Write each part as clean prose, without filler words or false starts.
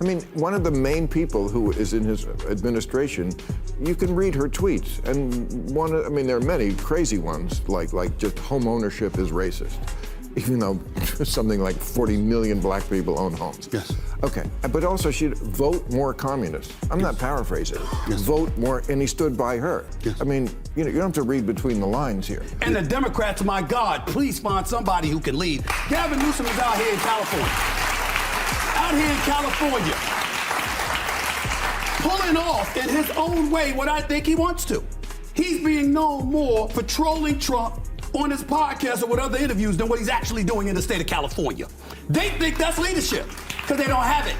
I mean, one of the main people who is in his administration, you can read her tweets. And there are many crazy ones, like just home ownership is racist, even though something like 40 million black people own homes. Yes. Okay, but also she'd vote more communists. I'm not paraphrasing. Yes. Vote more, and he stood by her. Yes. I mean, you don't have to read between the lines here. And the Democrats, my God, please find somebody who can lead. Gavin Newsom is out here in California. Out here in California, pulling off in his own way what I think he wants to. He's being known more for trolling Trump on his podcast or with other interviews than what he's actually doing in the state of California. They think that's leadership because they don't have it.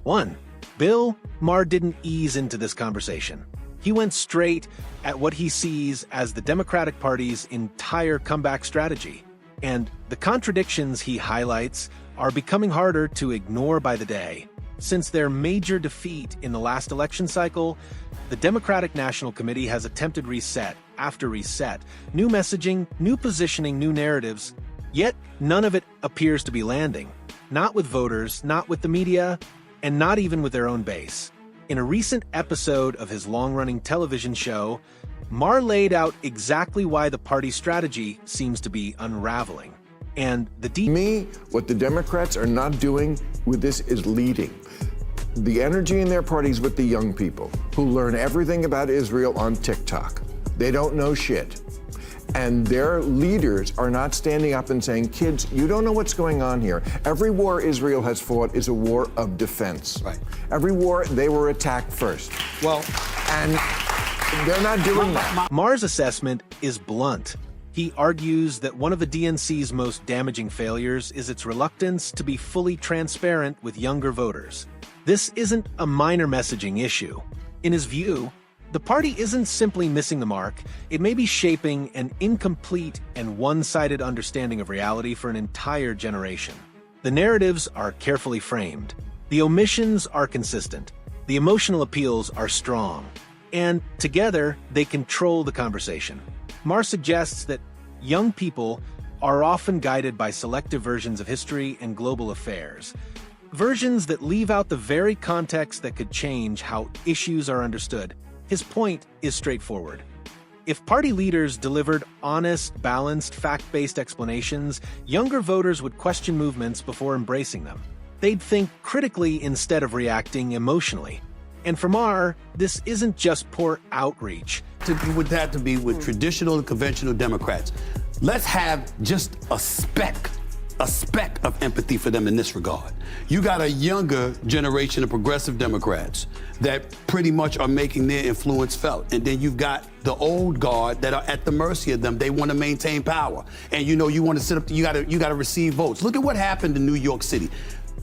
1. Bill Maher didn't ease into this conversation. He went straight at what he sees as the Democratic Party's entire comeback strategy. And the contradictions he highlights are becoming harder to ignore by the day. Since their major defeat in the last election cycle, the Democratic National Committee has attempted reset after reset, new messaging, new positioning, new narratives, yet none of it appears to be landing. Not with voters, not with the media, and not even with their own base. In a recent episode of his long-running television show, Maher laid out exactly why the party's strategy seems to be unraveling. And what the Democrats are not doing with this is leading. The energy in their parties with the young people who learn everything about Israel on TikTok. They don't know shit. And their leaders are not standing up and saying, kids, you don't know what's going on here. Every war Israel has fought is a war of defense. Right. Every war, they were attacked first. Well, and they're not doing that. Maher's assessment is blunt. He argues that one of the DNC's most damaging failures is its reluctance to be fully transparent with younger voters. This isn't a minor messaging issue. In his view, the party isn't simply missing the mark, it may be shaping an incomplete and one-sided understanding of reality for an entire generation. The narratives are carefully framed, the omissions are consistent, the emotional appeals are strong, and together they control the conversation. Maher suggests that young people are often guided by selective versions of history and global affairs, versions that leave out the very context that could change how issues are understood. His point is straightforward. If party leaders delivered honest, balanced, fact-based explanations, younger voters would question movements before embracing them. They'd think critically instead of reacting emotionally. And for Maher, this isn't just poor outreach. It would have to be with traditional and conventional Democrats. Let's have just a speck of empathy for them in this regard. You got a younger generation of progressive Democrats that pretty much are making their influence felt. And then you've got the old guard that are at the mercy of them. They want to maintain power. And you want to sit up, you got to receive votes. Look at what happened in New York City.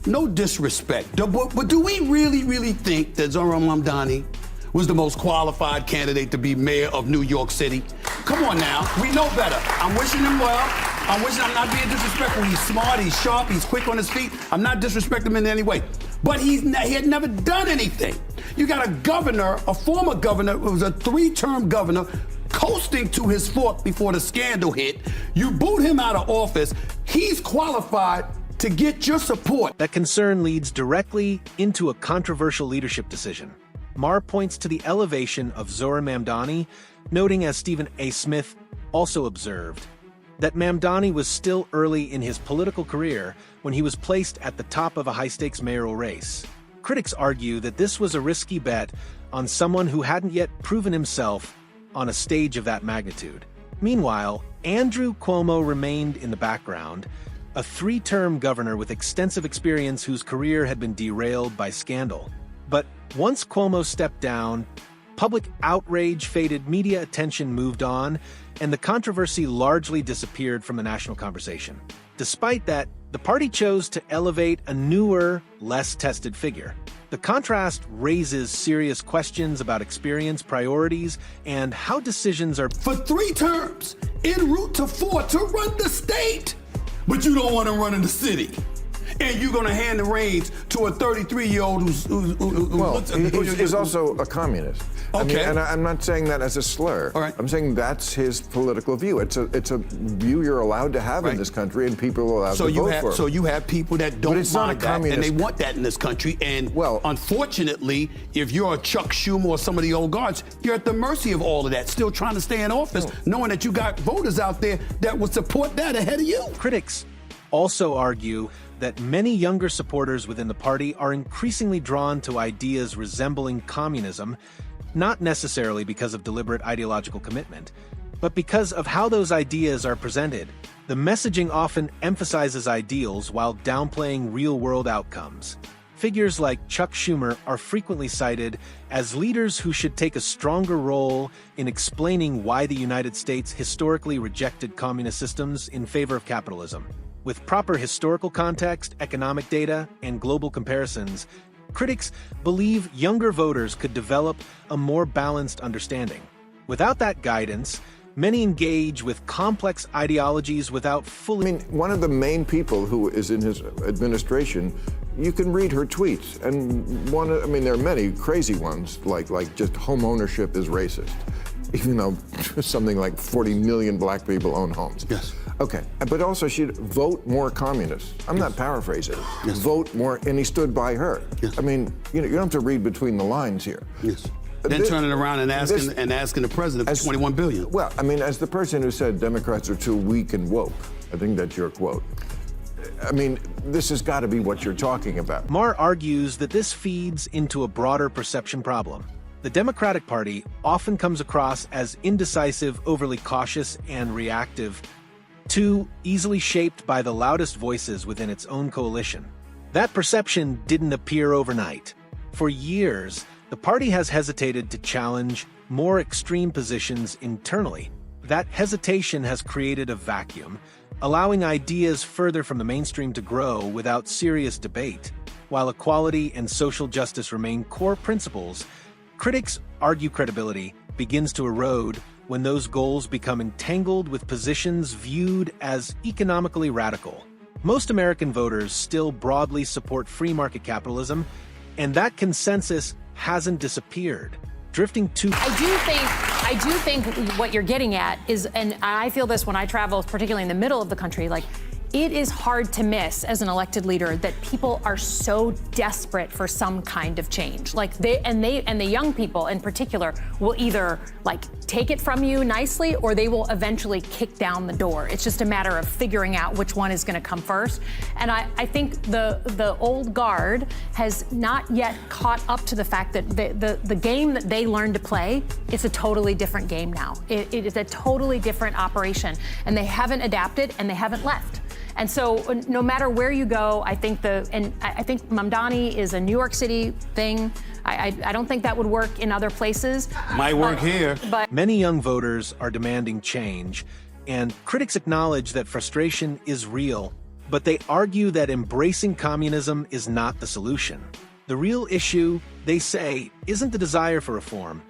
No disrespect, but do we really think that Zohran Mamdani was the most qualified candidate to be mayor of New York City? Come on now, we know better. I'm wishing him well. I'm not being disrespectful. He's smart, he's sharp, he's quick on his feet. I'm not disrespecting him in any way. But he had never done anything. You got a governor, a former governor, who was a 3-term governor, coasting to his fourth before the scandal hit. You boot him out of office. He's qualified to get your support. That concern leads directly into a controversial leadership decision. Maher points to the elevation of Zohran Mamdani, noting, as Stephen A. Smith also observed, that Mamdani was still early in his political career when he was placed at the top of a high-stakes mayoral race. Critics argue that this was a risky bet on someone who hadn't yet proven himself on a stage of that magnitude. Meanwhile, Andrew Cuomo remained in the background, a 3-term governor with extensive experience whose career had been derailed by scandal. But once Cuomo stepped down, public outrage faded, media attention moved on, and the controversy largely disappeared from the national conversation. Despite that, the party chose to elevate a newer, less tested figure. The contrast raises serious questions about experience, priorities, and how decisions are... For 3 terms, en route to 4, to run the state. But you don't want to run in the city. and you're going to hand the reins to a 33-year-old He's also a communist. Okay. I mean, and I'm not saying that as a slur. All right. I'm saying that's his political view. It's a view you're allowed to have in this country, and people are allowed to vote for it. So you have people that don't mind that, and they want that in this country. And unfortunately, if you're a Chuck Schumer or some of the old guards, you're at the mercy of all of that, still trying to stay in office, knowing that you got voters out there that would support that ahead of you. Critics also argue that many younger supporters within the party are increasingly drawn to ideas resembling communism, not necessarily because of deliberate ideological commitment, but because of how those ideas are presented. The messaging often emphasizes ideals while downplaying real-world outcomes. Figures like Chuck Schumer are frequently cited as leaders who should take a stronger role in explaining why the United States historically rejected communist systems in favor of capitalism. With proper historical context, economic data, and global comparisons, critics believe younger voters could develop a more balanced understanding. Without that guidance, many engage with complex ideologies without fully... I mean, one of the main people who is in his administration, you can read her tweets, and there are many crazy ones, like just home ownership is racist, even though something like 40 million black people own homes. Yes. Okay, but also she'd vote more communists. I'm not paraphrasing. Yes. Vote more, and he stood by her. Yes. I mean, you don't have to read between the lines here. Yes. Then turning around and asking the president for $21 billion. Well, I mean, as the person who said Democrats are too weak and woke, I think that's your quote. I mean, this has got to be what you're talking about. Maher argues that this feeds into a broader perception problem. The Democratic Party often comes across as indecisive, overly cautious, and reactive, too easily shaped by the loudest voices within its own coalition. That perception didn't appear overnight. For years, the party has hesitated to challenge more extreme positions internally. That hesitation has created a vacuum, allowing ideas further from the mainstream to grow without serious debate. While equality and social justice remain core principles, critics argue credibility begins to erode when those goals become entangled with positions viewed as economically radical. Most American voters still broadly support free market capitalism, and that consensus hasn't disappeared. Drifting too... I do think what you're getting at is, and I feel this when I travel, particularly in the middle of the country, like, it is hard to miss as an elected leader that people are so desperate for some kind of change. Like the young people in particular will either take it from you nicely, or they will eventually kick down the door. It's just a matter of figuring out which one is going to come first. And I think the old guard has not yet caught up to the fact that the game that they learned to play, it's a totally different game now. It is a totally different operation, and they haven't adapted and they haven't left. And so no matter where you go, I think Mamdani is a New York City thing. I don't think that would work in other places. Might work here. But many young voters are demanding change, and critics acknowledge that frustration is real, but they argue that embracing communism is not the solution. The real issue, they say, isn't the desire for reform.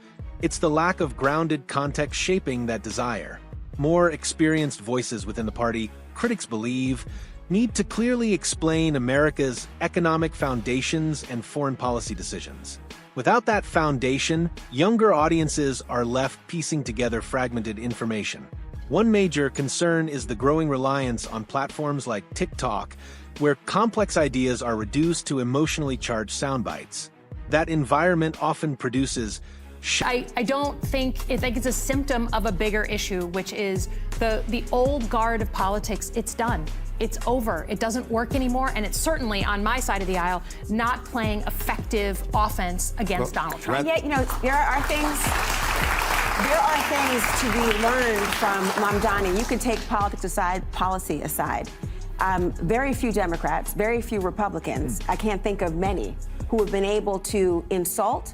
It's the lack of grounded context shaping that desire. More experienced voices within the party, critics believe, need to clearly explain America's economic foundations and foreign policy decisions. Without that foundation, younger audiences are left piecing together fragmented information. One major concern is the growing reliance on platforms like TikTok, where complex ideas are reduced to emotionally charged sound bites. That environment often produces I think it's a symptom of a bigger issue, which is the old guard of politics. It's done. It's over. It doesn't work anymore, and it's certainly, on my side of the aisle, not playing effective offense against Donald Trump. Yeah, there are things to be learned from Mamdani. You can take politics aside, policy aside. Very few Democrats, very few Republicans, I can't think of many, who have been able to insult,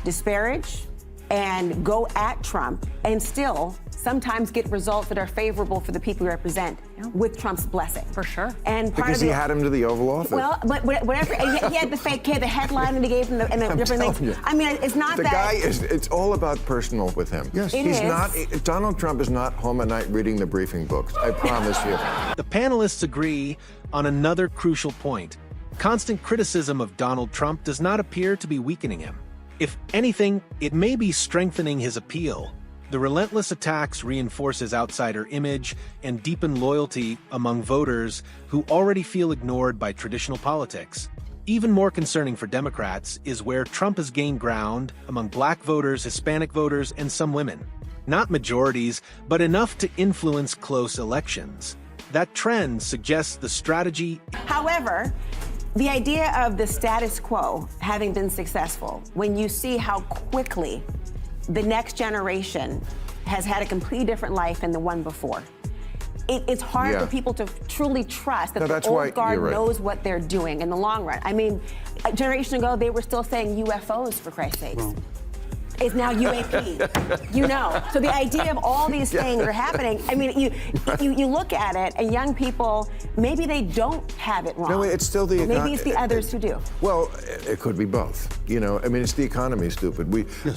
disparage, and go at Trump and still sometimes get results that are favorable for the people you represent with Trump's blessing. For sure. And part Because of he had him to the Oval Office. Well, but whatever, he had the headline that he gave him and the different things. You. I mean, it's not the that. guy is, it's all about personal with him. Yes. He's not, Donald Trump is not home at night reading the briefing books, I promise you. The panelists agree on another crucial point. Constant criticism of Donald Trump does not appear to be weakening him. If anything, it may be strengthening his appeal. The relentless attacks reinforce his outsider image and deepen loyalty among voters who already feel ignored by traditional politics. Even more concerning for Democrats is where Trump has gained ground among black voters, Hispanic voters, and some women. Not majorities, but enough to influence close elections. That trend suggests the strategy. However, the idea of the status quo having been successful, when you see how quickly the next generation has had a completely different life than the one before, it's hard for people to truly trust that the old guard knows what they're doing in the long run. I mean, a generation ago, they were still saying UFOs, for Christ's sakes. Well, It's now UAP, So the idea of all these things are happening. I mean, you look at it, and young people, maybe they don't have it wrong. No, it's still the maybe it's the others who do. Well, it could be both. I mean, it's the economy, stupid.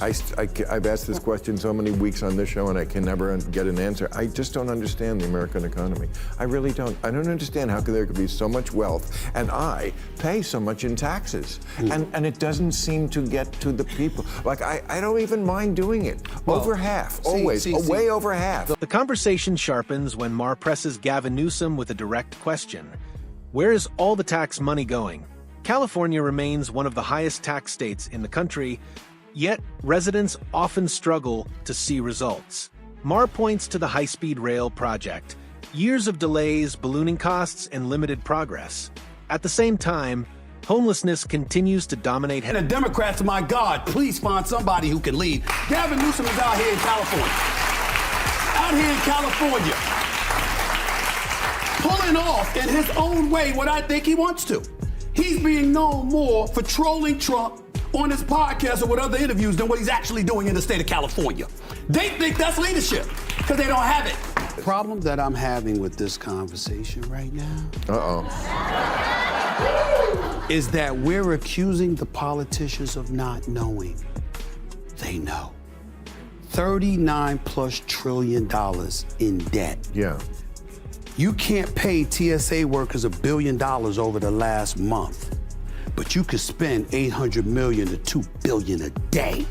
I've asked this question so many weeks on this show, and I can never get an answer. I just don't understand the American economy. I really don't. I don't understand how there could be so much wealth, and I pay so much in taxes, and it doesn't seem to get to the people. Like I don't even mind doing it. Well, over half, always, way over half. The conversation sharpens when Maher presses Gavin Newsom with a direct question. Where is all the tax money going? California remains one of the highest tax states in the country, yet residents often struggle to see results. Maher points to the high-speed rail project. Years of delays, ballooning costs, and limited progress. At the same time, homelessness continues to dominate. And the Democrats, my God, please find somebody who can lead. Gavin Newsom is out here in California. Out here in California. Pulling off in his own way what I think he wants to. He's being known more for trolling Trump on his podcast or with other interviews than what he's actually doing in the state of California. They think that's leadership because they don't have it. The problem that I'm having with this conversation right now is that we're accusing the politicians of not knowing. They know. $39+ trillion in debt. Yeah. You can't pay TSA workers $1 billion over the last month, but you could spend $800 million to $2 billion a day.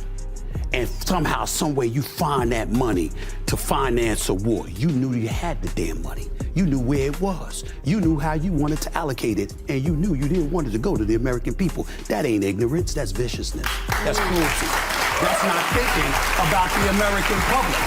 And somehow, some way, you find that money to finance a war. You knew you had the damn money. You knew where it was. You knew how you wanted to allocate it, and you knew you didn't want it to go to the American people. That ain't ignorance, that's viciousness. That's cruelty. That's not thinking about the American public.